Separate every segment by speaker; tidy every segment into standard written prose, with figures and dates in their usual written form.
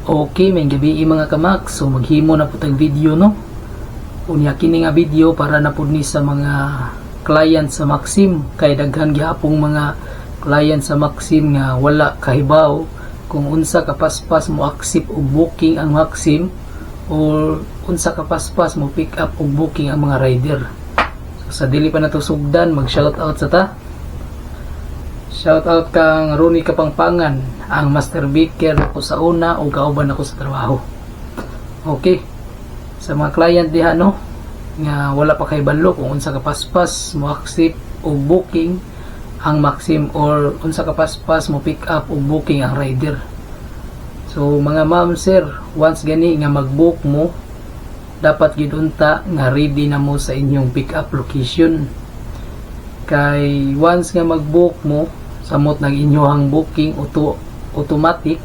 Speaker 1: Okay, may gabi mga kamak. So maghimo na po tag video no. Unya kini nga video para na pud ni sa mga client sa Maxim, kay daghan gihapong mga client sa Maxim nga wala kahibaw kung unsa kapaspas mo accept og booking ang Maxim or unsa kapaspas mo pick up og booking ang mga rider. So sa dili pa nato sugdan, mag shout out sa ta. Shout out kang Ronnie Kapangpangan, ang master baker ko sa una o kauban ako sa trabaho. Okay. Sa mga client diha no nga wala pa kay balo kung unsa kapaspas mo accept o booking ang Maxim or unsa kapaspas mo pick up o booking ang rider. So mga ma'am sir, once gani nga mag-book mo, dapat gid unta nga ready na mo sa inyong pick up location. Kay once nga mag-book mo, samot nag inyohang booking automatic,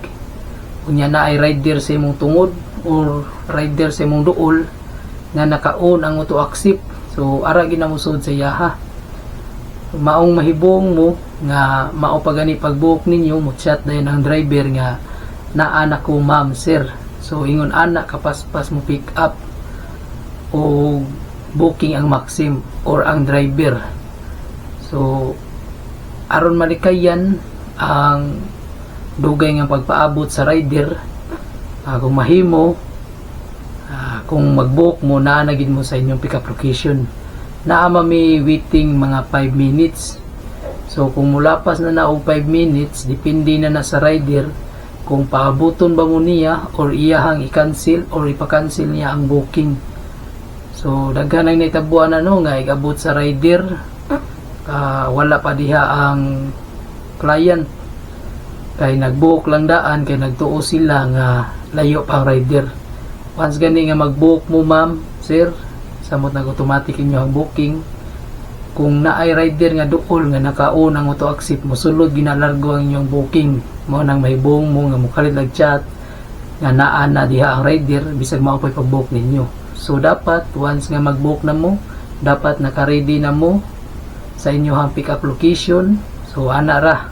Speaker 1: unya na ay rider sa imong tungod or rider sa imong duol nga naka-on ang auto accept, so ara ginamusod sa yaha. Maong mahibong mo nga mao pa gani pag-book ninyo, mo chat dayon ang driver nga naa na ko ma'am sir, so ingon ana kapaspas mo pick up o booking ang Maxim or ang driver. So aron malikayan ang dugay nga pagpaabot sa rider, kung mahimo, kung mag-book mo na nagid mo sa inyong pick up location, naa may waiting mga 5 minutes. So kung mulapas na og 5 minutes, depende na sa rider kung paabuton ba mo niya or iyahang i-cancel or ipa-cancel niya ang booking. So daghan ang naitabuan na no nga igabot sa rider, wala pa diha ang client kay nag-book lang daan, kay nagtuo sila nga layo pa ang rider. Once gani nga mag-book mo ma'am sir, samot nag-automatic inyo ang booking, kung naay rider nga duol nga naka-on ang auto accept, mosulod ginalargo ang inyong booking, mo nang mahibong mo nga mukalit nag-chat nga naa na diha ang rider bisag mao pay pag-book ninyo. So dapat once nga mag-book na mo, dapat naka-ready na mo sa inyohang pick up location. So ana ra